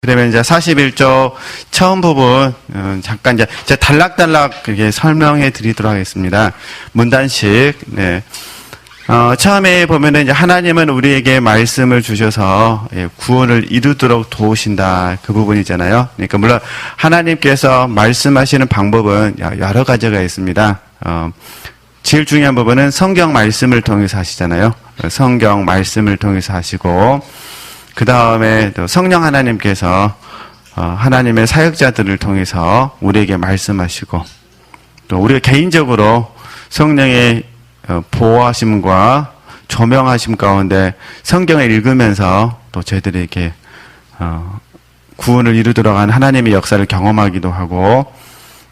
그러면 이제 41조 처음 부분, 잠깐 이제 단락단락 그렇게 설명해 드리도록 하겠습니다. 문단식, 네. 처음에 보면은 이제 하나님은 우리에게 말씀을 주셔서 구원을 이루도록 도우신다. 그 부분이잖아요. 그러니까 물론 하나님께서 말씀하시는 방법은 여러 가지가 있습니다. 제일 중요한 부분은 성경 말씀을 통해서 하시잖아요. 성경 말씀을 통해서 하시고, 그 다음에 또 성령 하나님께서 하나님의 사역자들을 통해서 우리에게 말씀하시고, 또 우리가 개인적으로 성령의 보호하심과 조명하심 가운데 성경을 읽으면서 또 저희들에게 구원을 이루도록 한 하나님의 역사를 경험하기도 하고,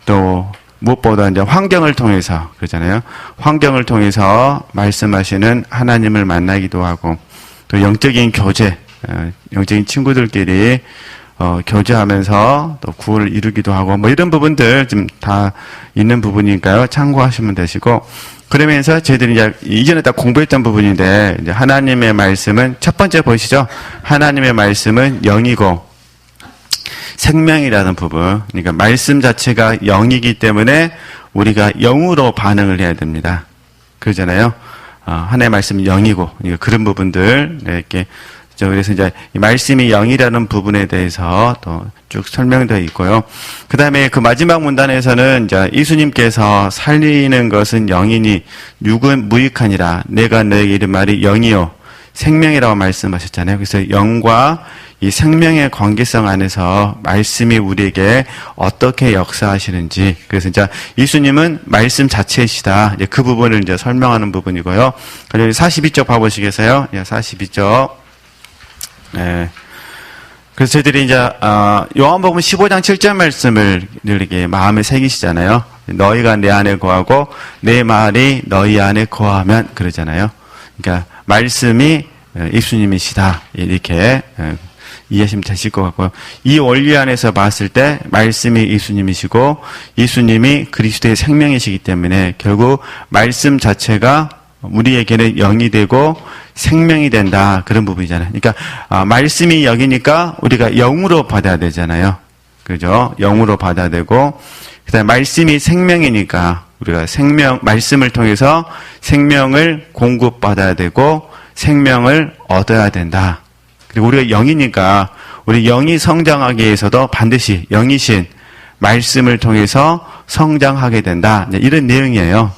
또 무엇보다 이제 환경을 통해서 그러잖아요. 환경을 통해서 말씀하시는 하나님을 만나기도 하고, 또 영적인 교제, 영적인 친구들끼리 교제하면서 또 구원을 이루기도 하고, 뭐 이런 부분들 좀 다 있는 부분이니까요. 참고하시면 되시고, 그러면서 저희들이 이제 이전에 다 공부했던 부분인데, 이제 하나님의 말씀은 첫 번째 보시죠. 하나님의 말씀은 영이고 생명이라는 부분. 그러니까 말씀 자체가 영이기 때문에 우리가 영으로 반응을 해야 됩니다. 그러잖아요. 하나님의 말씀은 영이고, 그러니까 그런 부분들 이렇게. 그래서 이제 이 말씀이 영이라는 부분에 대해서 또 쭉 설명되어 있고요. 그 다음에 그 마지막 문단에서는 이제 예수님께서 살리는 것은 영이니 육은 무익하니라. 내가 너에게 이른 말이 영이요 생명이라고 말씀하셨잖아요. 그래서 영과 이 생명의 관계성 안에서 말씀이 우리에게 어떻게 역사하시는지, 그래서 이제 예수님은 말씀 자체이시다. 이제 그 부분을 이제 설명하는 부분이고요. 그리고 42쪽 봐보시겠어요? 42쪽. 네. 그래서 저희들이 이제 요한복음 15장 7절 말씀을 이렇게 마음에 새기시잖아요. 너희가 내 안에 거하고 내 말이 너희 안에 거하면, 그러잖아요. 그러니까 말씀이 예수님이시다. 이렇게 이해하시면 되실 것 같고요. 이 원리 안에서 봤을 때 말씀이 예수님이시고 예수님이 그리스도의 생명이시기 때문에 결국 말씀 자체가 우리에게는 영이 되고 생명이 된다. 그런 부분이잖아요. 그러니까 말씀이 영이니까 우리가 영으로 받아야 되잖아요. 그죠? 영으로 받아야 되고, 그다음에 말씀이 생명이니까 우리가 말씀을 통해서 생명을 공급받아야 되고 생명을 얻어야 된다. 그리고 우리가 영이니까 우리 영이 성장하기 위해서도 반드시 영이신 말씀을 통해서 성장하게 된다. 이런 내용이에요.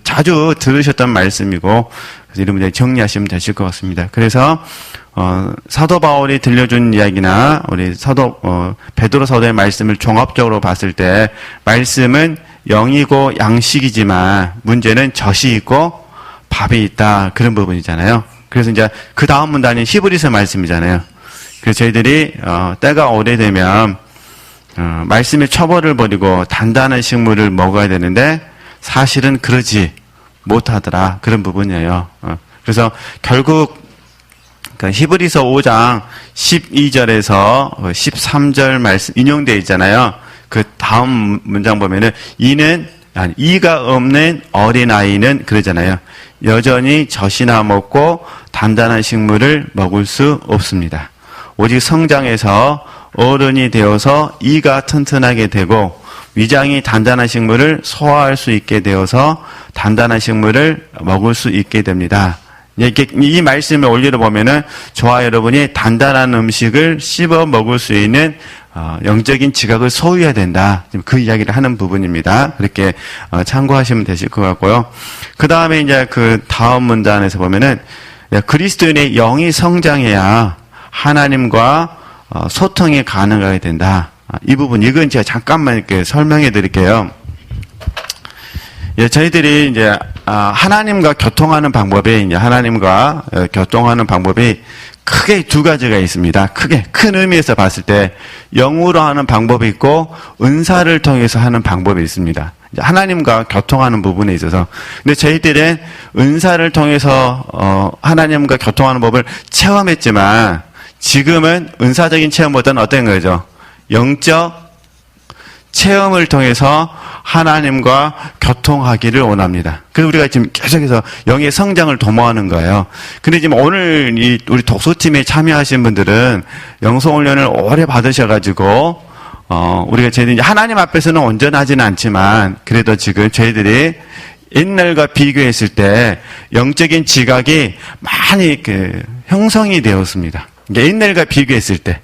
자주 들으셨던 말씀이고, 그래서 이런 문제 정리하시면 되실 것 같습니다. 그래서 사도 바울이 들려준 이야기나 우리 베드로 사도의 말씀을 종합적으로 봤을 때 말씀은 영이고 양식이지만 문제는 젖이 있고 밥이 있다. 그런 부분이잖아요. 그래서 이제 그 다음 문단이 히브리서 말씀이잖아요. 그래서 저희들이 때가 오래되면 말씀의 처벌을 버리고 단단한 식물을 먹어야 되는데 사실은 그러지 못하더라. 그런 부분이에요. 그래서 결국 히브리서 5장 12절에서 13절 말씀 인용되어 있잖아요. 그 다음 문장 보면은 이가 없는 어린아이는 그러잖아요. 여전히 젖이나 먹고 단단한 식물을 먹을 수 없습니다. 오직 성장해서 어른이 되어서 이가 튼튼하게 되고 위장이 단단한 식물을 소화할 수 있게 되어서 단단한 식물을 먹을 수 있게 됩니다. 이 말씀의 원리를 보면은 저와 여러분이 단단한 음식을 씹어 먹을 수 있는 영적인 지각을 소유해야 된다. 그 이야기를 하는 부분입니다. 그렇게 참고하시면 되실 것 같고요. 그 다음에 이제 그 다음 문단에서 보면은 그리스도인의 영이 성장해야 하나님과 소통이 가능하게 된다. 이 부분, 이건 제가 잠깐만 이렇게 설명해 드릴게요. 저희들이 이제, 하나님과 교통하는 방법이 크게 두 가지가 있습니다. 큰 의미에서 봤을 때, 영으로 하는 방법이 있고, 은사를 통해서 하는 방법이 있습니다. 하나님과 교통하는 부분에 있어서. 근데 저희들은 은사를 통해서, 하나님과 교통하는 법을 체험했지만, 지금은 은사적인 체험보다는 어떤 거죠? 영적 체험을 통해서 하나님과 교통하기를 원합니다. 그래서 우리가 지금 계속해서 영의 성장을 도모하는 거예요. 근데 지금 오늘 우리 독서팀에 참여하신 분들은 영성훈련을 오래 받으셔가지고, 우리가 저희들이 하나님 앞에서는 온전하지는 않지만, 그래도 지금 저희들이 옛날과 비교했을 때 영적인 지각이 많이 형성이 되었습니다. 옛날과 비교했을 때.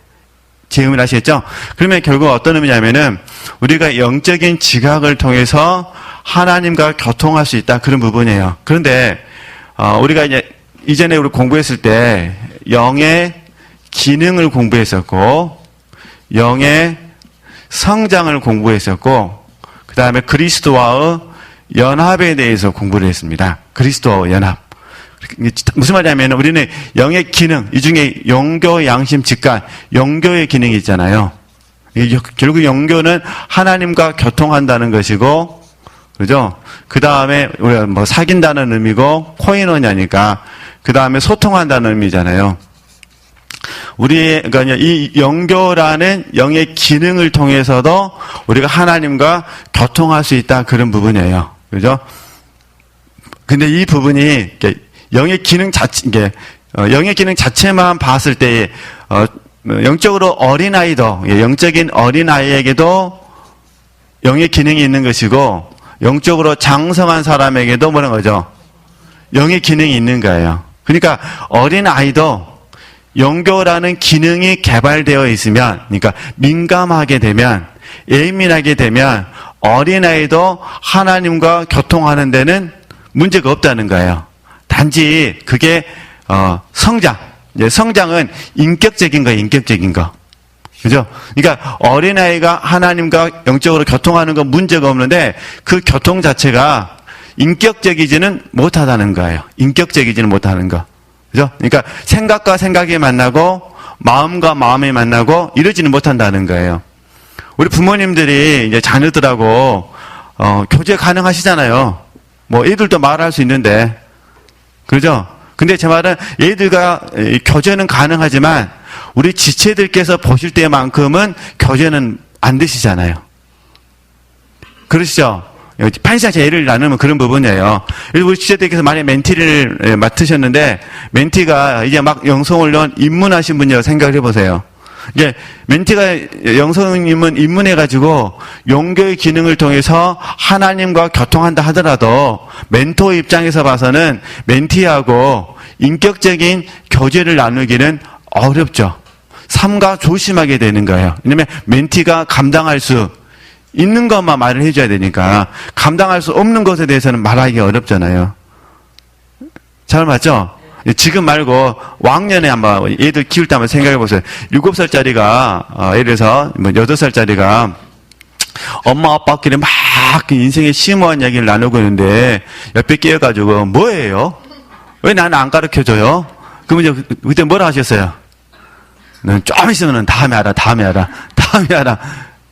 질문 아시겠죠? 그러면 결국 어떤 의미냐면은 우리가 영적인 지각을 통해서 하나님과 교통할 수 있다. 그런 부분이에요. 그런데, 우리가 이전에 우리 공부했을 때 영의 기능을 공부했었고, 영의 성장을 공부했었고, 그 다음에 그리스도와의 연합에 대해서 공부를 했습니다. 그리스도와 연합. 무슨 말이냐면 우리는 영의 기능, 이 중에 영교, 양심, 직관, 영교의 기능이 있잖아요. 결국 영교는 하나님과 교통한다는 것이고, 그죠? 그 다음에 우리가 뭐 사귄다는 의미고, 코이노냐니까, 그 다음에 소통한다는 의미잖아요. 그러니까 이 영교라는 영의 기능을 통해서도 우리가 하나님과 교통할 수 있다. 그런 부분이에요. 그죠? 근데 이 부분이, 영의 기능 영의 기능 자체만 봤을 때, 영적으로 어린아이도, 영적인 어린아이에게도 영의 기능이 있는 것이고, 영적으로 장성한 사람에게도 뭐라는 거죠? 영의 기능이 있는 거예요. 그러니까 어린아이도 영교라는 기능이 개발되어 있으면, 그러니까 민감하게 되면, 예민하게 되면, 어린아이도 하나님과 교통하는 데는 문제가 없다는 거예요. 단지 그게 성장은 인격적인 거예요. 인격적인 거. 그죠? 그러니까 어린아이가 하나님과 영적으로 교통하는 건 문제가 없는데 그 교통 자체가 인격적이지는 못하다는 거예요. 인격적이지는 못하는 거. 그죠? 그러니까 생각과 생각이 만나고 마음과 마음이 만나고 이러지는 못한다는 거예요. 우리 부모님들이 이제 자녀들하고 교제 가능하시잖아요. 뭐 애들도 말할 수 있는데, 그죠? 근데 제 말은 얘들과 교제는 가능하지만 우리 지체들께서 보실 때만큼은 교제는 안 되시잖아요. 그러시죠? 판시장 예를 나누면 그런 부분이에요. 우리 지체들께서 만약에 멘티를 맡으셨는데 멘티가 이제 막 영성훈련 입문하신 분이라고 생각을 해보세요. 이제 멘티가 영성님은 입문해가지고 영교의 기능을 통해서 하나님과 교통한다 하더라도 멘토 입장에서 봐서는 멘티하고 인격적인 교제를 나누기는 어렵죠. 삼가 조심하게 되는 거예요. 왜냐하면 멘티가 감당할 수 있는 것만 말을 해줘야 되니까 감당할 수 없는 것에 대해서는 말하기 어렵잖아요. 잘 맞죠? 지금 말고 왕년에 한번 애들 키울 때 한번 생각해 보세요. 7살짜리가 예를 들어서 8살짜리가 엄마 아빠끼리 막 인생의 심오한 이야기를 나누고 있는데 옆에 끼어가지고 뭐예요? 왜 나는 안 가르쳐줘요? 그럼 이제 그때 뭐라 하셨어요? 좀 있으면 다음에 알아.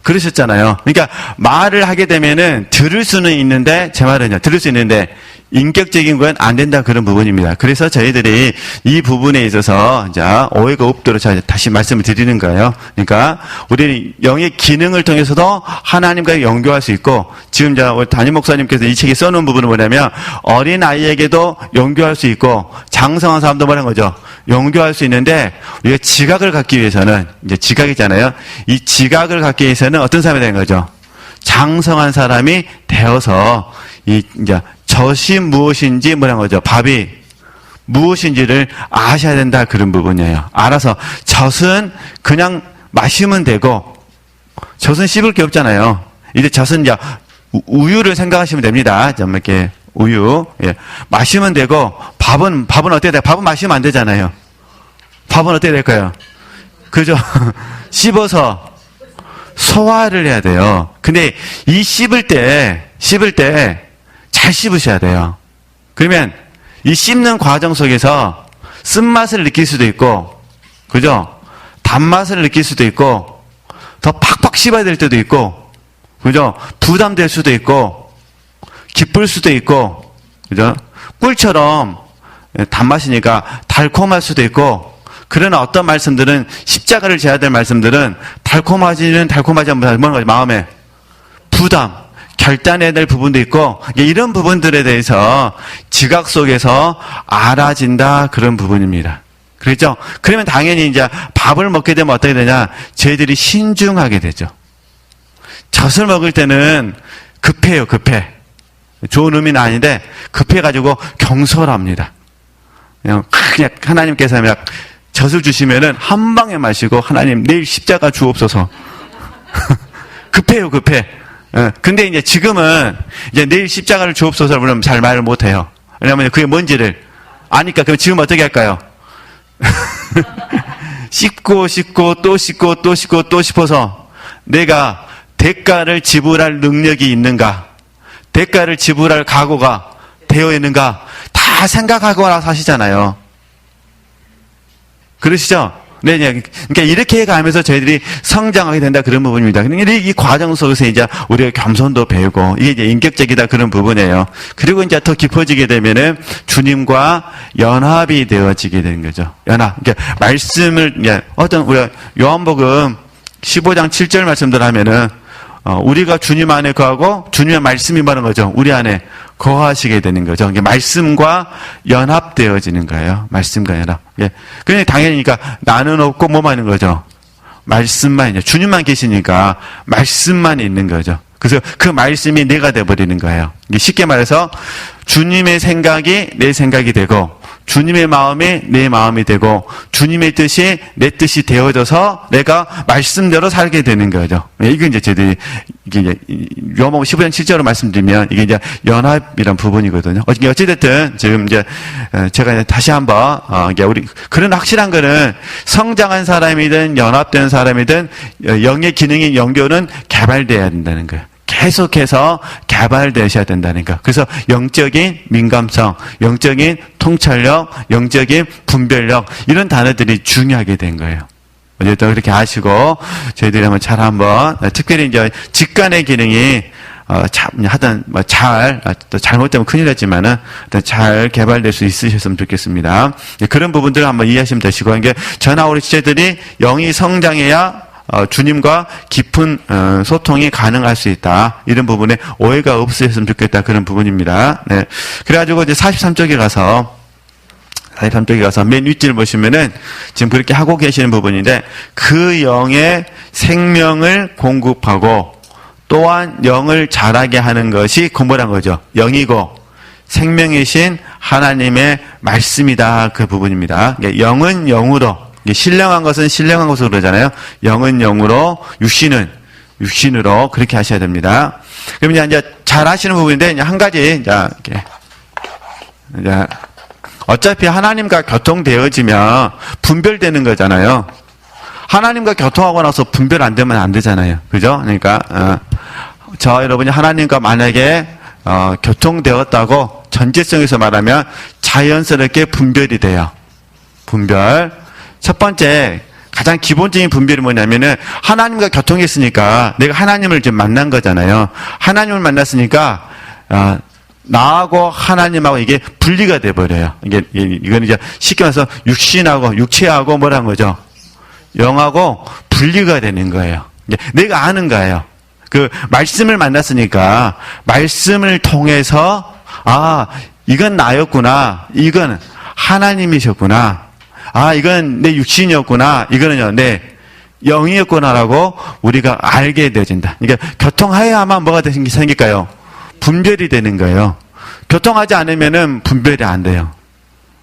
그러셨잖아요. 그러니까 말을 하게 되면은 들을 수는 있는데, 제 말은요, 들을 수 있는데 인격적인 건 안 된다 그런 부분입니다. 그래서 저희들이 이 부분에 있어서 이제 오해가 없도록 다시 말씀을 드리는 거예요. 그러니까 우리는 영의 기능을 통해서도 하나님과 연교할 수 있고, 지금 이제 담임 목사님께서 이 책에 써놓은 부분은 뭐냐면 어린 아이에게도 연교할 수 있고 장성한 사람도 뭐라는 거죠. 연교할 수 있는데 우리가 지각을 갖기 위해서는 이제 지각이잖아요. 이 지각을 갖기 위해서는 어떤 사람이 되는 거죠? 장성한 사람이 되어서 이제 젖이 무엇인지 뭐라는 거죠? 밥이 무엇인지를 아셔야 된다 그런 부분이에요. 알아서 젖은 그냥 마시면 되고 젖은 씹을 게 없잖아요. 이제 젖은 이제 우유를 생각하시면 됩니다. 좀 이렇게 우유 마시면 되고 밥은 어떻게 돼요? 밥은 마시면 안 되잖아요. 밥은 어떻게 될까요? 그죠? 씹어서 소화를 해야 돼요. 근데 이 씹을 때 잘 씹으셔야 돼요. 그러면 이 씹는 과정 속에서 쓴맛을 느낄 수도 있고, 그죠? 단맛을 느낄 수도 있고, 더 팍팍 씹어야 될 때도 있고, 그죠? 부담될 수도 있고, 기쁠 수도 있고, 그죠? 꿀처럼 단맛이니까 달콤할 수도 있고, 그러나 어떤 말씀들은 십자가를 져야 될 말씀들은 달콤하지 않은 뭐라는 거지, 마음에 부담, 결단해야 될 부분도 있고, 이런 부분들에 대해서 지각 속에서 알아진다, 그런 부분입니다. 그렇죠? 그러면 당연히 이제 밥을 먹게 되면 어떻게 되냐? 저희들이 신중하게 되죠. 젖을 먹을 때는 급해요, 급해. 좋은 의미는 아닌데, 급해가지고 경솔합니다. 그냥 하나님께서 막 젖을 주시면은 한 방에 마시고, 하나님 내일 십자가 주옵소서. 급해요, 급해. 근데 이제 지금은 이제 내일 십자가를 주옵소서 그러면 잘 말을 못해요. 왜냐면 그게 뭔지를 아니까. 그럼 지금 어떻게 할까요? 씻고 또 씻고 또 씻고 또 씹어서 내가 대가를 지불할 능력이 있는가, 대가를 지불할 각오가 되어 있는가 다 생각하고 사시잖아요. 그러시죠? 네, 그러니까 이렇게 가면서 저희들이 성장하게 된다, 그런 부분입니다. 그러니까 이 과정 속에서 이제 우리가 겸손도 배우고, 이게 이제 인격적이다, 그런 부분이에요. 그리고 이제 더 깊어지게 되면은 주님과 연합이 되어지게 되는 거죠. 연합. 그러니까 말씀을, 어떤 우리가 요한복음 15장 7절 말씀들 하면은, 우리가 주님 안에 거하고 주님의 말씀이 뭐라는 거죠? 우리 안에 거하시게 되는 거죠. 이게 말씀과 연합되어지는 거예요. 말씀과 연합. 예. 그러니 당연히 그러니까 나는 없고 뭐만 있는 거죠? 말씀만 있냐. 주님만 계시니까 말씀만 있는 거죠. 그래서 그 말씀이 내가 되어버리는 거예요. 쉽게 말해서 주님의 생각이 내 생각이 되고, 주님의 마음이 내 마음이 되고, 주님의 뜻이 내 뜻이 되어져서 내가 말씀대로 살게 되는 거죠. 이게 이제 저희들이, 이게 이제 요한복음 15장 7절로 말씀드리면 이게 이제 연합이란 부분이거든요. 어찌됐든 지금 이제 제가 다시 한번, 우리, 그런 확실한 거는 성장한 사람이든 연합된 사람이든 영의 기능인 영교는 개발돼야 된다는 거예요. 계속해서 개발되셔야 된다니까. 그래서 영적인 민감성, 영적인 통찰력, 영적인 분별력, 이런 단어들이 중요하게 된 거예요. 어쨌든 그렇게 아시고 저희들이 한번 잘 한번, 특별히 이제 직관의 기능이 또 잘못되면 큰일 났지만은 잘 개발될 수 있으셨으면 좋겠습니다. 그런 부분들을 한번 이해하시면 되시고, 이게 저나 우리 지체들이 영이 성장해야 주님과 깊은 소통이 가능할 수 있다. 이런 부분에 오해가 없으셨으면 좋겠다, 그런 부분입니다. 네. 그래가지고 이제 43쪽에 가서 맨 윗줄 보시면은 지금 그렇게 하고 계시는 부분인데, 그 영의 생명을 공급하고 또한 영을 자라게 하는 것이 뭐란 거죠? 영이고 생명이신 하나님의 말씀이다, 그 부분입니다. 영은 영으로, 신령한 것은 신령한 것으로 그러잖아요. 영은 영으로, 육신은 육신으로, 그렇게 하셔야 됩니다. 그럼 이제 잘 하시는 부분인데, 이제 한 가지, 이제 어차피 하나님과 교통되어지면 분별되는 거잖아요. 하나님과 교통하고 나서 분별 안 되면 안 되잖아요. 그죠? 그러니까, 여러분이 하나님과 만약에, 교통되었다고 전제성에서 말하면 자연스럽게 분별이 돼요. 분별. 첫 번째, 가장 기본적인 분별이 뭐냐면은, 하나님과 교통했으니까 내가 하나님을 지금 만난 거잖아요. 하나님을 만났으니까, 나하고 하나님하고 이게 분리가 돼버려요. 이건 이제 쉽게 말해서 육신하고, 육체하고 뭐란 거죠? 영하고 분리가 되는 거예요. 내가 아는 거예요. 그 말씀을 만났으니까 말씀을 통해서, 이건 나였구나, 이건 하나님이셨구나, 이건 내 육신이었구나, 이거는요 내 영이었구나라고 우리가 알게 되어진다. 그러니까 교통해야만 뭐가 생길까요? 분별이 되는 거예요. 교통하지 않으면은 분별이 안 돼요.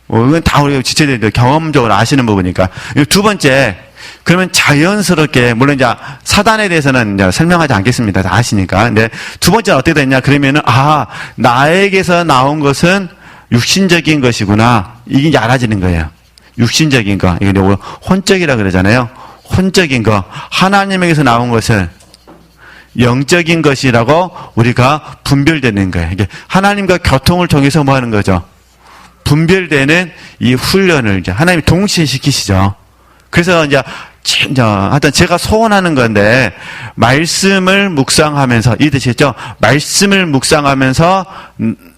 이건 다 우리가 지체들이 경험적으로 아시는 부분이니까. 두 번째, 그러면 자연스럽게, 물론 이제 사단에 대해서는 이제 설명하지 않겠습니다. 다 아시니까. 근데 두 번째는 어떻게 됐냐? 그러면은, 나에게서 나온 것은 육신적인 것이구나. 이게 이제 알아지는 거예요. 육신적인 거. 이게 혼적이라 그러잖아요. 혼적인 거. 하나님에게서 나온 것은 영적인 것이라고 우리가 분별되는 거예요. 이게 하나님과 교통을 통해서 뭐 하는 거죠? 분별되는 이 훈련을 이제 하나님이 동시에 시키시죠. 그래서 이제 하여튼 제가 소원하는 건데, 말씀을 묵상하면서, 이해되시겠죠? 말씀을 묵상하면서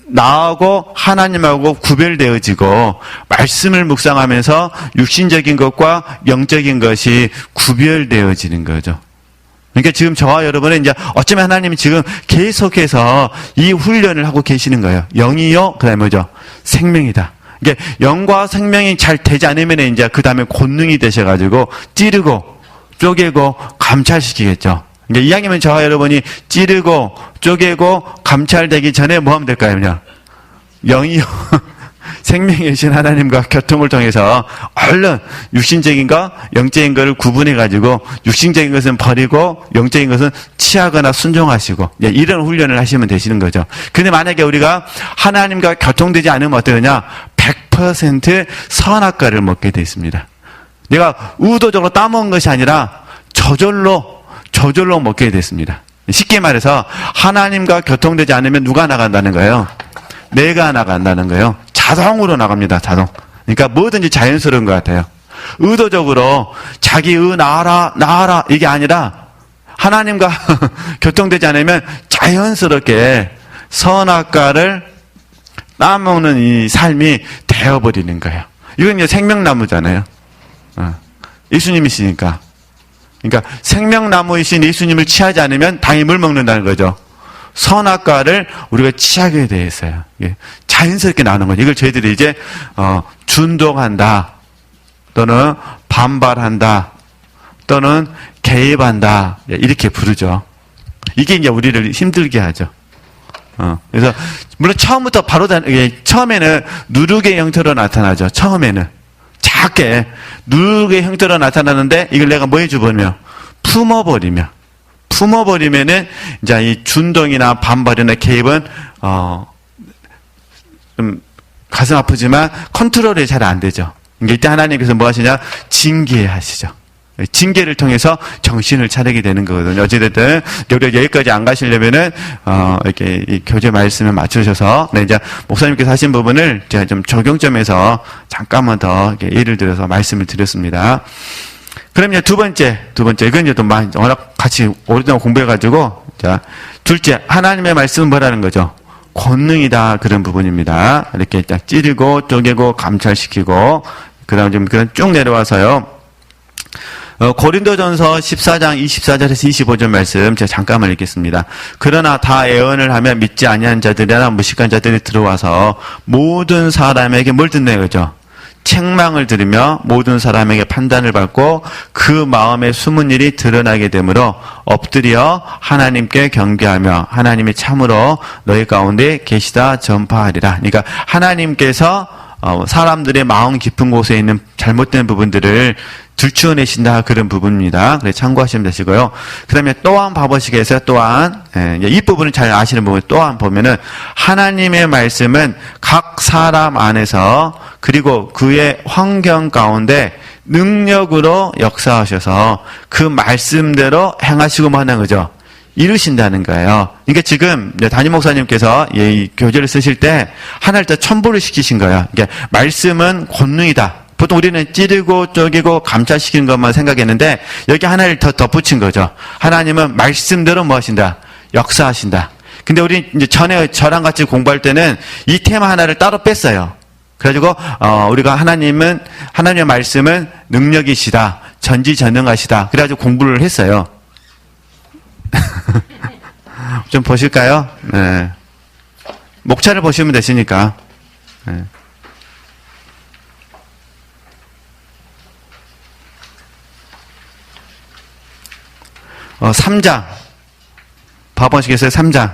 나하고 하나님하고 구별되어지고, 말씀을 묵상하면서 육신적인 것과 영적인 것이 구별되어지는 거죠. 그러니까 지금 저와 여러분은 이제 어쩌면 하나님이 지금 계속해서 이 훈련을 하고 계시는 거예요. 영이요, 그 다음에 뭐죠? 생명이다. 이게 영과 생명이 잘 되지 않으면 이제 그 다음에 권능이 되셔가지고 찌르고 쪼개고 감찰시키겠죠. 이제 이왕이면 저와 여러분이 찌르고 쪼개고 감찰되기 전에 뭐 하면 될까요? 그냥 영이요. 생명이신 하나님과 교통을 통해서 얼른 육신적인 것, 영적인 것을 구분해가지고 육신적인 것은 버리고 영적인 것은 취하거나 순종하시고 이런 훈련을 하시면 되시는 거죠. 근데 만약에 우리가 하나님과 교통되지 않으면 어떠냐? 100% 선악과를 먹게 되어 있습니다. 내가 의도적으로 따먹은 것이 아니라 저절로 먹게 됐습니다. 쉽게 말해서 하나님과 교통되지 않으면 누가 나간다는 거예요? 내가 나간다는 거예요. 자동으로 나갑니다. 자동. 그러니까 뭐든지 자연스러운 것 같아요. 의도적으로 자기의 나아라 이게 아니라 하나님과 교통되지 않으면 자연스럽게 선악과를 따먹는 이 삶이 되어버리는 거예요. 이건 이제 생명나무잖아요. 예수님이시니까. 그러니까 생명나무이신 예수님을 취하지 않으면 당연히 물 먹는다는 거죠. 선악과를 우리가 취하게 돼 있어요. 자연스럽게 나오는 거죠. 이걸 저희들이 이제 준동한다, 또는 반발한다, 또는 개입한다 이렇게 부르죠. 이게 이제 우리를 힘들게 하죠. 그래서 물론 처음부터 처음에는 누룩의 형태로 나타나죠. 처음에는 작게 누룩의 형태로 나타나는데 이걸 내가 뭐 해주버리면 품어버리면은 이제 이 준동이나 반발이나 개입은 좀 가슴 아프지만 컨트롤이 잘 안 되죠. 이때 하나님께서 뭐 하시냐? 징계하시죠. 징계를 통해서 정신을 차리게 되는 거거든요. 어찌됐든 우리가 여기까지 안 가시려면은 이렇게 이 교재 말씀을 맞추셔서 이제 목사님께서 하신 부분을 제가 좀 적용점에서 잠깐만 더 예를 들어서 말씀을 드렸습니다. 그럼 이제 두 번째 이건 이제 또 워낙 같이 오랫동안 공부해가지고 자 둘째 하나님의 말씀은 뭐라는 거죠? 권능이다 그런 부분입니다. 이렇게 딱 찌르고 쪼개고 감찰시키고 그다음 좀 그런 쭉 내려와서요. 고린도전서 14장 24절에서 25절 말씀 제가 잠깐만 읽겠습니다. 그러나 다 애언을 하며 믿지 아니한 자들이나 무식한 자들이 들어와서 모든 사람에게 뭘 듣네 그죠? 책망을 들으며 모든 사람에게 판단을 받고 그 마음에 숨은 일이 드러나게 되므로 엎드려 하나님께 경배하며 하나님이 참으로 너희 가운데 계시다 전파하리라. 그러니까 하나님께서 사람들의 마음 깊은 곳에 있는 잘못된 부분들을 들추어내신다 그런 부분입니다. 그래서 참고하시면 되시고요. 그 다음에 또한 봐보시겠어요? 또한 이 부분을 잘 아시는 부분 또한 보면은 하나님의 말씀은 각 사람 안에서 그리고 그의 환경 가운데 능력으로 역사하셔서 그 말씀대로 행하시고만 하는 거죠. 이루신다는 거예요. 그러니까 지금 담임 목사님께서 이 교재를 쓰실 때 하나를 더 첨부를 시키신 거예요. 그러니까 말씀은 권능이다. 보통 우리는 찌르고 쪼개고 감찰시키는 것만 생각했는데 여기 하나를 더 덧붙인 거죠. 하나님은 말씀대로 뭐 하신다? 역사하신다. 근데 우리 이제 전에 저랑 같이 공부할 때는 이 테마 하나를 따로 뺐어요. 그래가지고 우리가 하나님의 말씀은 능력이시다. 전지전능하시다. 그래가지고 공부를 했어요. 좀 보실까요? 네. 목차를 보시면 되시니까. 네. 3장. 봐보시겠어요? 3장.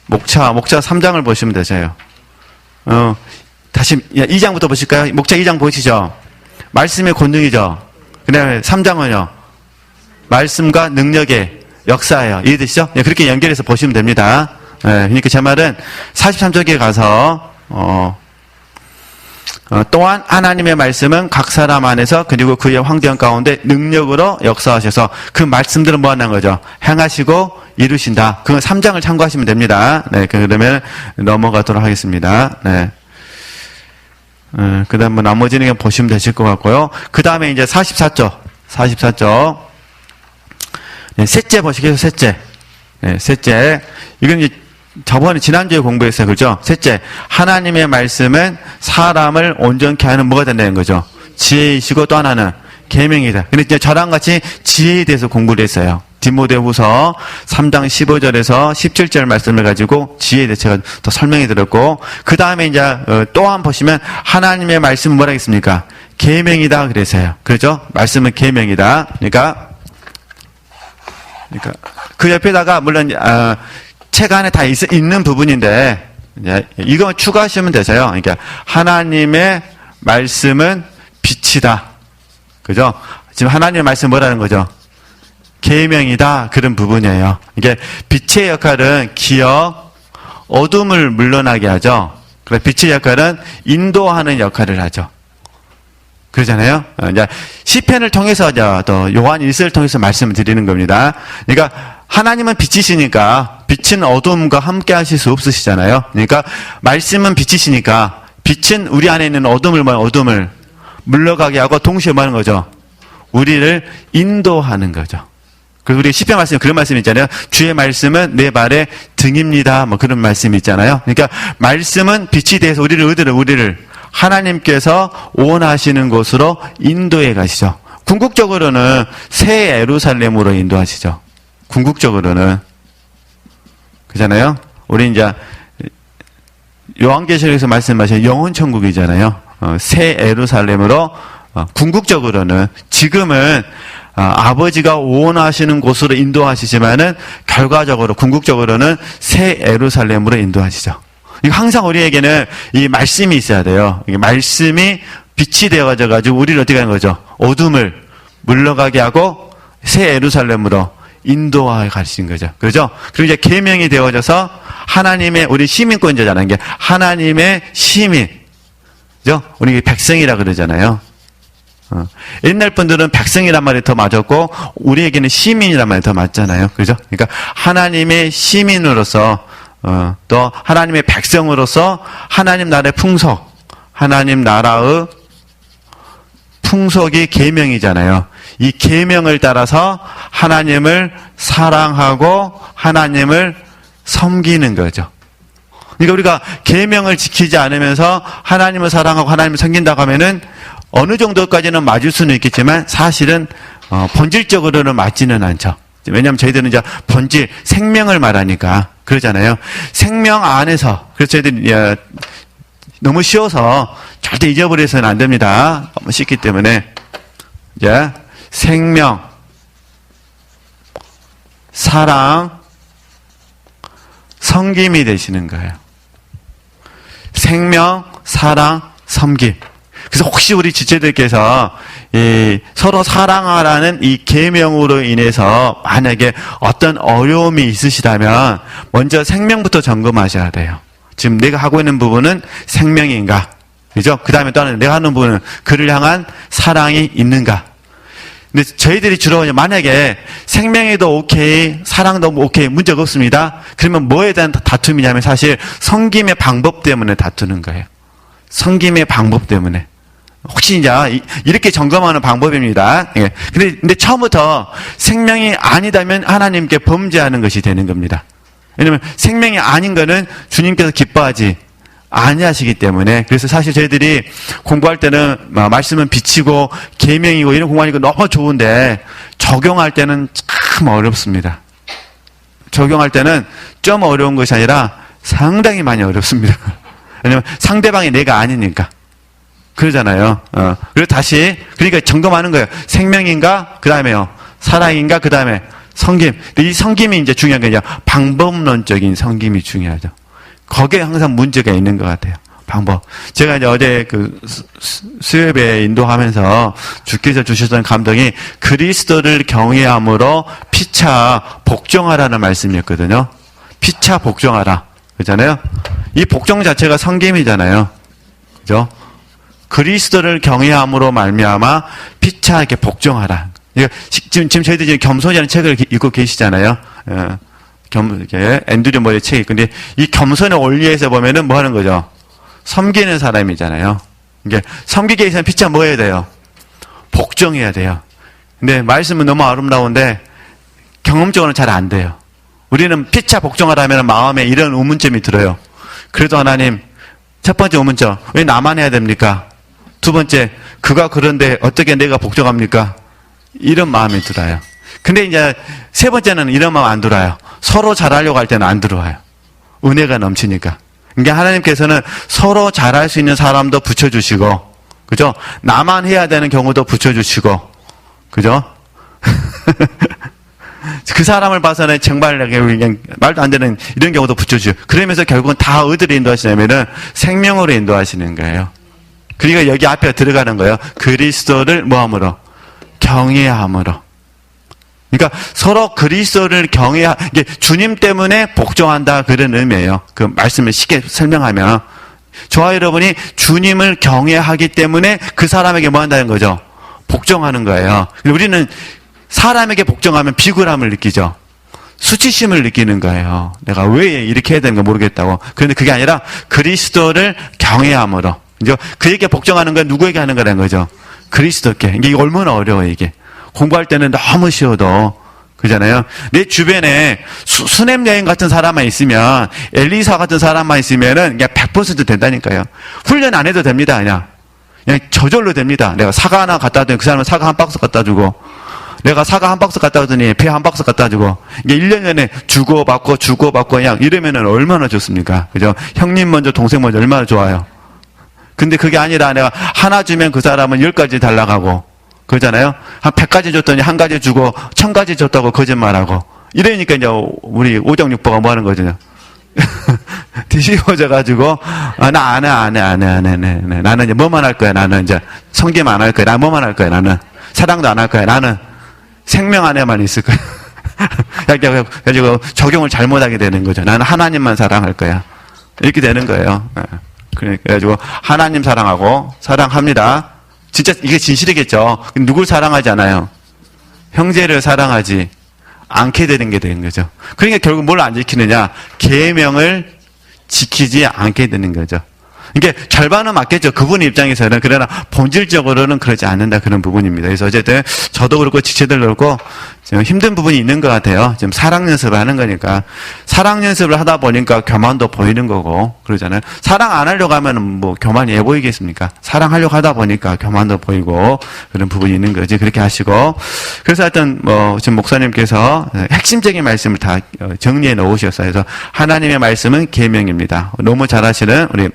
목차 3장을 보시면 되세요. 다시 2장부터 보실까요? 목차 2장 보시죠. 말씀의 권능이죠. 그 다음에 3장은요. 말씀과 능력의 역사예요. 이해되시죠? 그렇게 연결해서 보시면 됩니다. 그러니까 제 말은 43쪽에 가서 또한 하나님의 말씀은 각 사람 안에서 그리고 그의 환경 가운데 능력으로 역사하셔서 그 말씀들은 뭐 하는 거죠? 행하시고 이루신다. 그건 3장을 참고하시면 됩니다. 네, 그러면 넘어가도록 하겠습니다. 네. 그 다음 뭐 나머지는 그냥 보시면 되실 것 같고요. 그 다음에 이제 44쪽. 네, 셋째 보시겠어요? 셋째. 네, 셋째. 이건 이제 지난주에 공부했어요. 그죠? 셋째. 하나님의 말씀은 사람을 온전케 하는 뭐가 된다는 거죠? 지혜이시고 또 하나는 계명이다. 근데 이제 저랑 같이 지혜에 대해서 공부를 했어요. 디모데후서 3장 15절에서 17절 말씀을 가지고 지혜에 대해 제가 더 설명해 드렸고, 그 다음에 이제 또 한 번 보시면 하나님의 말씀은 뭐라 했습니까? 계명이다 그래서요. 그렇죠? 말씀은 계명이다. 그러니까 그 옆에다가 물론 책 안에 다 있는 부분인데 이제 이거 추가하시면 되세요. 그러니까 하나님의 말씀은 빛이다. 그죠? 지금 하나님의 말씀 뭐라는 거죠? 계명이다. 그런 부분이에요. 이게 빛의 역할은 기억, 어둠을 물러나게 하죠. 그래 빛의 역할은 인도하는 역할을 하죠. 그러잖아요. 이제 시편을 통해서 또 요한 1서를 통해서 말씀을 드리는 겁니다. 그러니까 하나님은 빛이시니까 빛은 어둠과 함께 하실 수 없으시잖아요. 그러니까 말씀은 빛이시니까 빛은 우리 안에 있는 어둠을 물러가게 하고 동시에 뭐 하는 거죠? 우리를 인도하는 거죠. 그리고 우리 시편 말씀에 그런 말씀이 있잖아요. 주의 말씀은 내 발의 등입니다. 뭐 그런 말씀이 있잖아요. 그러니까 말씀은 빛이 돼서 우리를 하나님께서 원하시는 곳으로 인도해 가시죠. 궁극적으로는 새 예루살렘으로 인도하시죠. 궁극적으로는. 그잖아요. 우리 이제 요한계시록에서 말씀하신 영혼 천국이잖아요. 새 예루살렘으로 궁극적으로는 지금은 아버지가 원하시는 곳으로 인도하시지만은 결과적으로 궁극적으로는 새 예루살렘으로 인도하시죠. 이거 항상 우리에게는 이 말씀이 있어야 돼요. 이게 말씀이 빛이 되어져 가지고 우리를 어떻게 하는 거죠? 어둠을 물러가게 하고 새 예루살렘으로 인도하여 가시는 거죠. 그죠? 그리고 이제 계명이 되어져서 하나님의 우리 시민권자잖아요. 이게 하나님의 시민. 그죠? 우리 백성이라 그러잖아요. 옛날 분들은 백성이란 말이 더 맞았고 우리에게는 시민이란 말이 더 맞잖아요. 그죠? 그러니까 하나님의 시민으로서 또 하나님의 백성으로서 하나님 나라의 풍속, 하나님 나라의 풍속이 계명이잖아요. 이 계명을 따라서 하나님을 사랑하고 하나님을 섬기는 거죠. 그러니까 우리가 계명을 지키지 않으면서 하나님을 사랑하고 하나님을 섬긴다고 하면은 어느 정도까지는 맞을 수는 있겠지만 사실은 본질적으로는 맞지는 않죠. 왜냐하면 저희들은 이제 본질 생명을 말하니까 그러잖아요. 생명 안에서 그래서 저희들이 너무 쉬워서 절대 잊어버려서는 안 됩니다. 너무 쉽기 때문에 이제 생명, 사랑, 섬김이 되시는 거예요. 생명, 사랑, 섬김. 그래서 혹시 우리 지체들께서 서로 사랑하라는 이 계명으로 인해서 만약에 어떤 어려움이 있으시다면 먼저 생명부터 점검하셔야 돼요. 지금 내가 하고 있는 부분은 생명인가? 그죠? 그 다음에 또 하나 내가 하는 부분은 그를 향한 사랑이 있는가? 근데 저희들이 주로 만약에 생명에도 오케이, 사랑도 오케이, 문제가 없습니다. 그러면 뭐에 대한 다툼이냐면 사실 섬김의 방법 때문에 다투는 거예요. 섬김의 방법 때문에. 혹시 이제 이렇게 점검하는 방법입니다. 예. 근데 처음부터 생명이 아니다면 하나님께 범죄하는 것이 되는 겁니다. 왜냐면 생명이 아닌 거는 주님께서 기뻐하지 아니하시기 때문에. 그래서 사실 저희들이 공부할 때는 말씀은 빛이고 계명이고 이런 공부하니까 너무 좋은데 적용할 때는 참 어렵습니다. 적용할 때는 좀 어려운 것이 아니라 상당히 많이 어렵습니다. 왜냐면 상대방이 내가 아니니까. 그러잖아요. 그리고 다시, 그러니까 점검하는 거예요. 생명인가? 그 다음에요. 사랑인가? 그 다음에 섬김. 이 섬김이 이제 중요한 게 아니라 방법론적인 섬김이 중요하죠. 거기에 항상 문제가 있는 것 같아요. 방법. 제가 이제 어제 수협에 인도하면서 주께서 주셨던 감동이 그리스도를 경외함으로 피차 복종하라는 말씀이었거든요. 피차 복종하라. 그렇잖아요? 이 복종 자체가 섬김이잖아요. 그죠? 그리스도를 경외함으로 말미암아 피차 이렇게 복종하라. 지금 저희들이 겸손이라는 책을 읽고 계시잖아요. 이렇게 앤드류 모의 책이 있는데 이 겸손의 원리에서 보면은 뭐 하는 거죠? 섬기는 사람이잖아요. 이게 섬기기 위해서는 피차 뭐 해야 돼요? 복종해야 돼요. 근데 말씀은 너무 아름다운데 경험적으로는 잘 안 돼요. 우리는 피차 복종하라면 마음에 이런 의문점이 들어요. 그래도 하나님, 첫 번째 의문점, 왜 나만 해야 됩니까? 두 번째, 그가 그런데 어떻게 내가 복종합니까? 이런 마음이 들어요. 근데 이제 세 번째는 이런 마음 안 들어와요. 서로 잘하려고 할 때는 안 들어와요. 은혜가 넘치니까. 그러니까 하나님께서는 서로 잘할 수 있는 사람도 붙여주시고, 그죠? 나만 해야 되는 경우도 붙여주시고, 그죠? 그 사람을 봐서는 정말 그냥 말도 안 되는 이런 경우도 붙여주죠. 그러면서 결국은 다 어디로 인도하시냐면은 생명으로 인도하시는 거예요. 그러니까 여기 앞에 들어가는 거예요. 그리스도를 뭐함으로? 경외함으로. 그러니까 서로 그리스도를 이게 주님 때문에 복종한다 그런 의미예요. 그 말씀을 쉽게 설명하면 저와 여러분이 주님을 경외하기 때문에 그 사람에게 뭐 한다는 거죠? 복종하는 거예요. 우리는 사람에게 복종하면 비굴함을 느끼죠. 수치심을 느끼는 거예요. 내가 왜 이렇게 해야 되는 거 모르겠다고. 그런데 그게 아니라 그리스도를 경외함으로. 이제 그에게 복종하는 건 누구에게 하는 거라는 거죠? 그리스도께. 이게 얼마나 어려워요, 이게. 공부할 때는 너무 쉬워도. 그잖아요. 내 주변에 수냄 여행 같은 사람만 있으면, 엘리사 같은 사람만 있으면은 그냥 100% 된다니까요. 훈련 안 해도 됩니다, 그냥. 그냥 저절로 됩니다. 내가 사과 하나 갖다 주면 그 사람은 사과 한 박스 갖다 주고, 내가 사과 한 박스 갖다 주더니 배 한 박스 갖다 주고, 이게 1년 전에 주고받고 그냥 이러면은 얼마나 좋습니까? 그죠? 형님 먼저, 동생 먼저 얼마나 좋아요. 근데 그게 아니라 내가 하나 주면 그 사람은 10가지 달라가고, 그러잖아요? 한 100가지 줬더니 한 가지 주고 1000가지 줬다고 거짓말하고. 이러니까 이제 우리 오정육보가 뭐 하는 거죠? 뒤집어져가지고, 나 안 해. 나는 이제 뭐만 할 거야. 나는 이제 성기만 안 할 거야. 나 뭐만 할 거야. 나는 사랑도 안 할 거야. 나는 생명 안에만 있을 거야. 그래가지고 적용을 잘못하게 되는 거죠. 나는 하나님만 사랑할 거야. 이렇게 되는 거예요. 그래가지고 하나님 사랑합니다. 진짜 이게 진실이겠죠. 누굴 사랑하지 않아요? 형제를 사랑하지 않게 되는 게 되는 거죠. 그러니까 결국 뭘 안 지키느냐? 계명을 지키지 않게 되는 거죠. 이게 절반은 맞겠죠. 그분 입장에서는. 그러나 본질적으로는 그러지 않는다 그런 부분입니다. 그래서 어쨌든 저도 그렇고 지체들도 그렇고 좀 힘든 부분이 있는 것 같아요. 지금 사랑 연습을 하는 거니까. 사랑 연습을 하다 보니까 교만도 보이는 거고 그러잖아요. 사랑 안 하려고 하면 뭐 교만이 해 보이겠습니까? 사랑하려고 하다 보니까 교만도 보이고 그런 부분이 있는 거지. 그렇게 하시고. 그래서 하여튼 지금 목사님께서 핵심적인 말씀을 다 정리해 놓으셨어요. 그래서 하나님의 말씀은 계명입니다. 너무 잘하시는 우리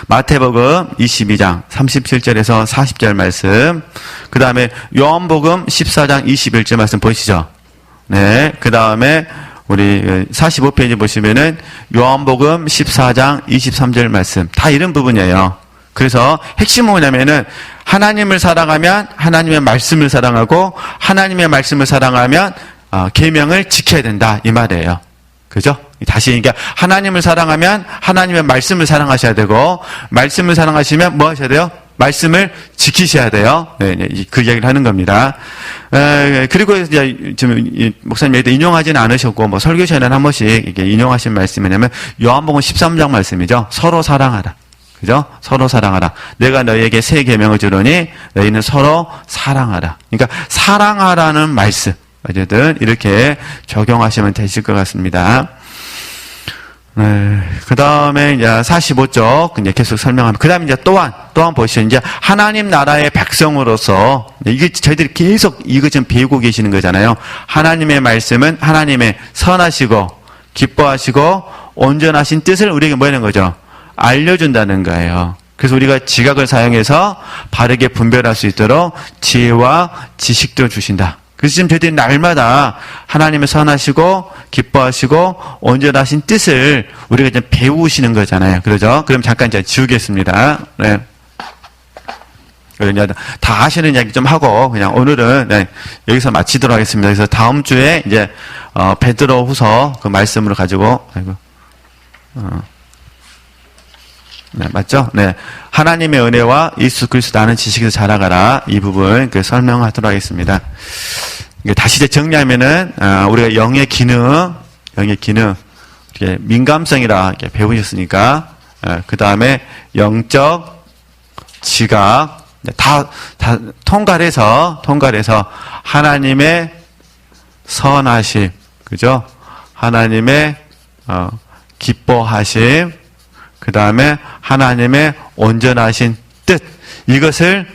마태복음 22장 37절에서 40절 말씀, 그 다음에 요한복음 14장 21절 말씀 보시죠. 네, 그 다음에 우리 45페이지 보시면은 요한복음 14장 23절 말씀, 다 이런 부분이에요. 그래서 핵심은 뭐냐면은 하나님을 사랑하면 하나님의 말씀을 사랑하고 하나님의 말씀을 사랑하면 계명을 지켜야 된다 이 말이에요. 그죠? 다시 그러니까 하나님을 사랑하면 하나님의 말씀을 사랑하셔야 되고 말씀을 사랑하시면 뭐 하셔야 돼요? 말씀을 지키셔야 돼요. 네, 그 이야기를 하는 겁니다. 그리고 이제 지금 목사님 여기도 인용하지는 않으셨고 뭐 설교 시간에 한 번씩 이렇게 인용하신 말씀이냐면 요한복음 13장 말씀이죠. 서로 사랑하라. 그죠? 서로 사랑하라. 내가 너희에게 새 계명을 주노니 너희는 서로 사랑하라. 그러니까 사랑하라는 말씀. 어쨌든 이렇게 적용하시면 되실 것 같습니다. 네, 그 다음에 이제 45쪽 이제 계속 설명하면 그 다음에 이제 또한 보시죠. 이제 하나님 나라의 백성으로서 이게 저희들이 계속 이거 좀 배우고 계시는 거잖아요. 하나님의 말씀은 하나님의 선하시고 기뻐하시고 온전하신 뜻을 우리에게 뭐 하는 거죠? 알려준다는 거예요. 그래서 우리가 지각을 사용해서 바르게 분별할 수 있도록 지혜와 지식도 주신다. 그래서 지금 저희들이 날마다 하나님의 선하시고 기뻐하시고 온전하신 뜻을 우리가 이제 배우시는 거잖아요. 그러죠? 그럼 잠깐 이제 지우겠습니다. 네. 다 하시는 이야기 좀 하고 그냥 오늘은 네, 여기서 마치도록 하겠습니다. 그래서 다음 주에 이제 베드로후서 그 말씀으로 가지고 네, 맞죠? 네. 하나님의 은혜와 예수 그리스도 아는 지식에서 자라가라. 이 부분 설명하도록 하겠습니다. 다시 이제 정리하면은, 우리가 영의 기능, 이렇게 민감성이라 이렇게 배우셨으니까, 그 다음에 영적 지각, 다 통괄해서 하나님의 선하심, 그죠? 하나님의, 기뻐하심, 그 다음에 하나님의 온전하신 뜻, 이것을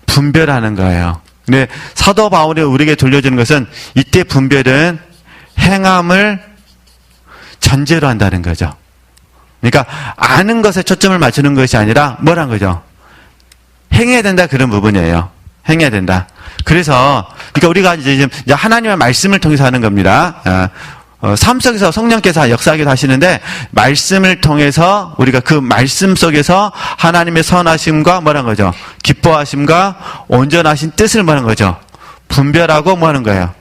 분별하는 거예요. 근데 사도 바울이 우리에게 돌려주는 것은 이때 분별은 행함을 전제로 한다는 거죠. 그러니까 아는 것에 초점을 맞추는 것이 아니라 뭐란 거죠? 행해야 된다, 그런 부분이에요. 행해야 된다. 그래서 그러니까 우리가 이제 하나님의 말씀을 통해서 하는 겁니다. 삶 속에서 성령께서 역사하기도 하시는데 말씀을 통해서 우리가 그 말씀 속에서 하나님의 선하심과 뭐란 거죠? 기뻐하심과 온전하신 뜻을 뭐라는 거죠? 분별하고 뭐 하는 거예요?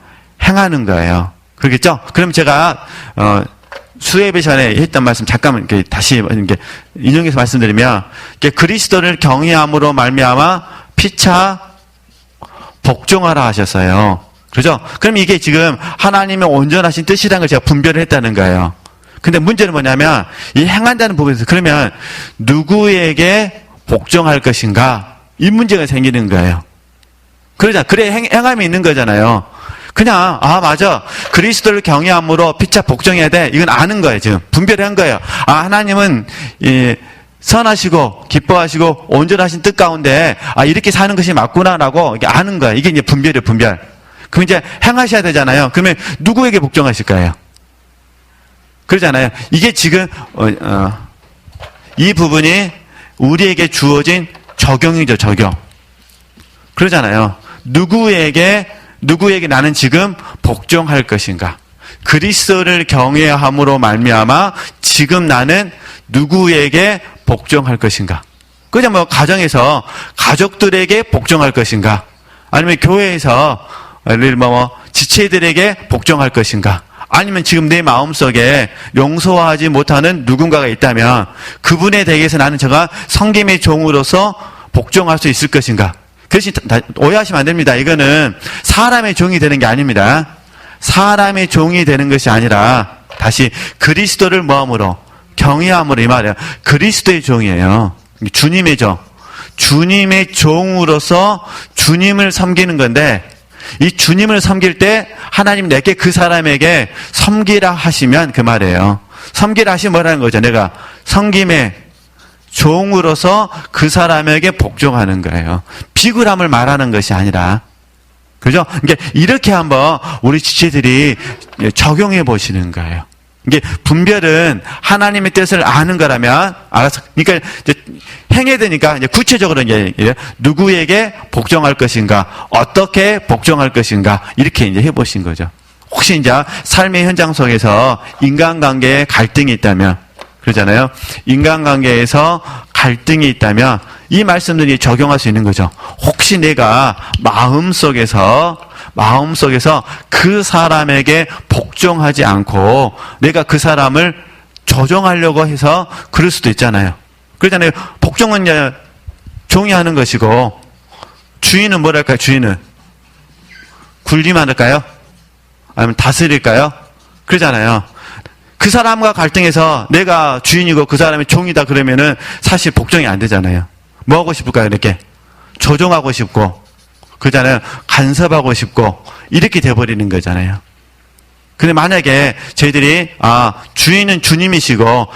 행하는 거예요. 그렇겠죠? 그럼 제가 수예배 전에 했던 말씀 잠깐만 이렇게 다시 이렇게 인용해서 말씀드리면 그리스도를 경외함으로 말미암아 피차 복종하라 하셨어요. 그렇죠? 그럼 이게 지금 하나님의 온전하신 뜻이라는 걸 제가 분별을 했다는 거예요. 근데 문제는 뭐냐면 이 행한다는 부분에서 그러면 누구에게 복종할 것인가? 이 문제가 생기는 거예요. 그러자 그래 행함이 있는 거잖아요. 그냥 맞아, 그리스도를 경외함으로 피차 복종해야 돼, 이건 아는 거예요. 지금 분별한 거예요. 하나님은 선하시고 기뻐하시고 온전하신 뜻 가운데 이렇게 사는 것이 맞구나라고 이게 아는 거예요. 이게 이제 분별이에요. 분별. 그럼 이제 행하셔야 되잖아요. 그러면 누구에게 복종하실 거예요? 그러잖아요. 이게 지금 이 부분이 우리에게 주어진 적용이죠. 적용. 그러잖아요. 누구에게 나는 지금 복종할 것인가? 그리스도를 경외함으로 말미암아 지금 나는 누구에게 복종할 것인가? 그냥 뭐 가정에서 가족들에게 복종할 것인가? 아니면 교회에서 지체들에게 복종할 것인가? 아니면 지금 내 마음속에 용서하지 못하는 누군가가 있다면 그분에 대해서 나는 제가 성김의 종으로서 복종할 수 있을 것인가? 그것이 오해하시면 안 됩니다. 이거는 사람의 종이 되는 게 아닙니다. 사람의 종이 되는 것이 아니라 다시 그리스도를 뭐함으로? 경외함으로, 이 말이에요. 그리스도의 종이에요. 주님의 종. 주님의 종으로서 주님을 섬기는 건데 이 주님을 섬길 때 하나님 내게 그 사람에게 섬기라 하시면 그 말이에요. 섬기라 하시면 뭐라는 거죠? 내가 섬김의 종으로서 그 사람에게 복종하는 거예요. 비굴함을 말하는 것이 아니라. 그죠? 그러니까 이렇게 한번 우리 지체들이 적용해 보시는 거예요. 이게 분별은 하나님의 뜻을 아는 거라면 알아서, 그러니까 이제 행해야 되니까 이제 구체적으로 이제 누구에게 복종할 것인가, 어떻게 복종할 것인가, 이렇게 이제 해보신 거죠. 혹시 이제 삶의 현장 속에서 인간관계에 갈등이 있다면, 그러잖아요. 인간관계에서 갈등이 있다면 이 말씀들이 적용할 수 있는 거죠. 혹시 내가 마음속에서 그 사람에게 복종하지 않고 내가 그 사람을 조종하려고 해서 그럴 수도 있잖아요. 그러잖아요. 복종은 이제 종이 하는 것이고 주인은 뭐랄까요? 주인은 굴리면 할까요? 아니면 다스릴까요? 그러잖아요. 그 사람과 갈등해서 내가 주인이고 그 사람이 종이다 그러면은 사실 복종이 안 되잖아요. 뭐 하고 싶을까요? 이렇게 조종하고 싶고, 그러잖아요. 간섭하고 싶고 이렇게 돼버리는 거잖아요. 근데 만약에 저희들이 주인은 주님이시고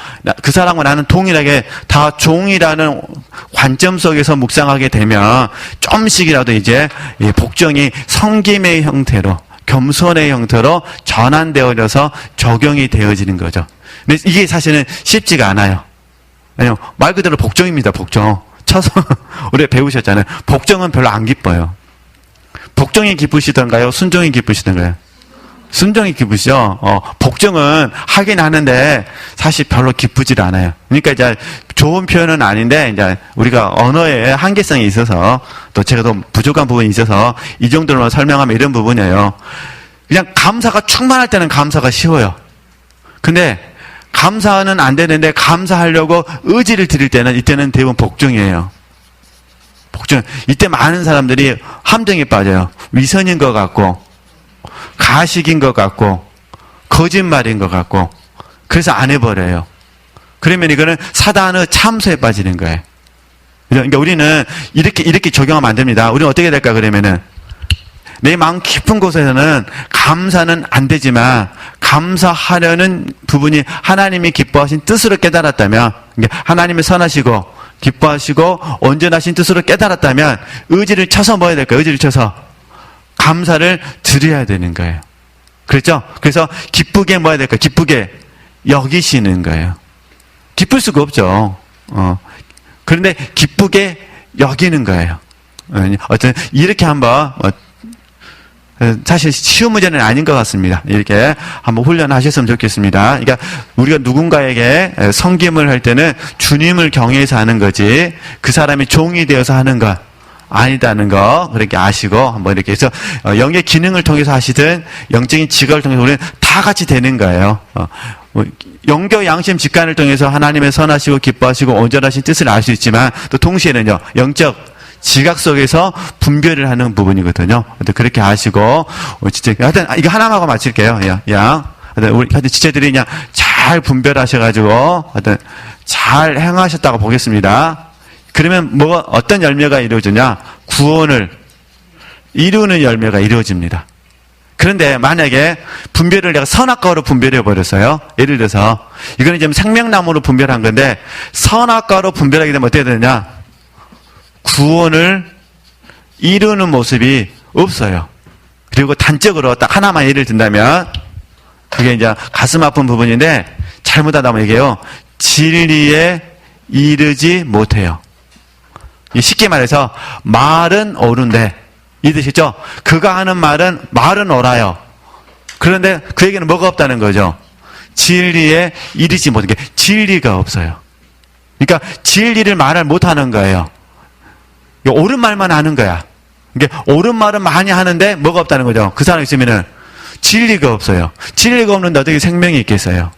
그 사람과 나는 동일하게 다 종이라는 관점 속에서 묵상하게 되면 좀씩이라도 이제 복종이 섬김의 형태로, 겸손의 형태로 전환되어져서 적용이 되어지는 거죠. 근데 이게 사실은 쉽지가 않아요. 왜냐면 말 그대로 복종입니다. 복종. 쳐서 우리가 배우셨잖아요. 복종은 별로 안 기뻐요. 복종이 기쁘시던가요? 순종이 기쁘시던가요? 순종이 기쁘시죠? 복종은 하긴 하는데 사실 별로 기쁘질 않아요. 그러니까 이제 좋은 표현은 아닌데 이제 우리가 언어의 한계성이 있어서 또 제가 더 부족한 부분이 있어서 이 정도로만 설명하면 이런 부분이에요. 그냥 감사가 충만할 때는 감사가 쉬워요. 근데 감사는 안 되는데 감사하려고 의지를 드릴 때는 이때는 대부분 복종이에요. 복종. 이때 많은 사람들이 함정에 빠져요. 위선인 것 같고 가식인 것 같고 거짓말인 것 같고 그래서 안 해버려요. 그러면 이거는 사단의 참소에 빠지는 거예요. 그러니까 우리는 이렇게 적용하면 안 됩니다. 우리는 어떻게 될까 그러면은 내 마음 깊은 곳에서는 감사는 안 되지만 감사하려는 부분이 하나님이 기뻐하신 뜻으로 깨달았다면, 하나님이 선하시고 기뻐하시고 온전하신 뜻으로 깨달았다면 의지를 쳐서 뭐 해야 될까요? 의지를 쳐서 감사를 드려야 되는 거예요. 그렇죠? 그래서 기쁘게 뭐 해야 될까요? 기쁘게 여기시는 거예요. 기쁠 수가 없죠. 그런데 기쁘게 여기는 거예요. 어쨌든 이렇게 한번 사실 쉬운 문제는 아닌 것 같습니다. 이렇게 한번 훈련하셨으면 좋겠습니다. 그러니까 우리가 누군가에게 섬김을 할 때는 주님을 경외해서 하는 거지 그 사람이 종이 되어서 하는 것 아니다는 거 그렇게 아시고 한번 이렇게 해서 영의 기능을 통해서 하시든 영적인 직업을 통해서 우리는 다 같이 되는 거예요. 영교 양심 직관을 통해서 하나님의 선하시고 기뻐하시고 온전하신 뜻을 알 수 있지만 또 동시에는요 영적 지각 속에서 분별을 하는 부분이거든요. 그렇게 아시고 진짜 하여튼 이거 하나만 하고 마칠게요. 우리 하여튼 지체들이 그냥 잘 분별하셔가지고 하여튼 잘 행하셨다고 보겠습니다. 그러면 뭐가 어떤 열매가 이루어지냐? 구원을 이루는 열매가 이루어집니다. 그런데 만약에 분별을 내가 선악과로 분별해 버렸어요. 예를 들어서 이거는 지금 생명나무로 분별한 건데 선악과로 분별하게 되면 어떻게 되느냐? 구원을 이루는 모습이 없어요. 그리고 단적으로 딱 하나만 예를 든다면 그게 이제 가슴 아픈 부분인데 잘못하다면 이게요. 진리에 이르지 못해요. 쉽게 말해서 말은 옳은데 이 뜻이죠. 그가 하는 말은 옳아요. 그런데 그에게는 뭐가 없다는 거죠. 진리에 이르지 못하는 게 진리가 없어요. 그러니까 진리를 말을 못하는 거예요. 옳은 말만 하는 거야. 이게 옳은 말은 많이 하는데 뭐가 없다는 거죠. 그 사람 있으면은 진리가 없어요. 진리가 없는데 어떻게 생명이 있겠어요.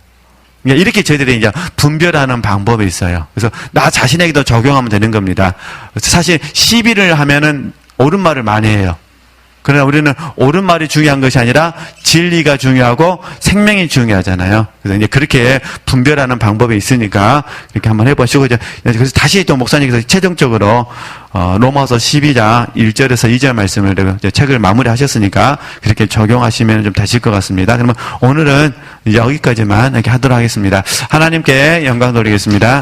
이렇게 저희들이 이제 분별하는 방법이 있어요. 그래서 나 자신에게도 적용하면 되는 겁니다. 사실 시비를 하면은 옳은 말을 많이 해요. 그러나 우리는 옳은 말이 중요한 것이 아니라 진리가 중요하고 생명이 중요하잖아요. 그래서 이제 그렇게 분별하는 방법이 있으니까 이렇게 한번 해보시고 그래서 다시 또 목사님께서 최종적으로 로마서 12장 1절에서 2절 말씀을 책을 마무리하셨으니까 그렇게 적용하시면 좀 되실 것 같습니다. 그러면 오늘은 여기까지만 이렇게 하도록 하겠습니다. 하나님께 영광 돌리겠습니다.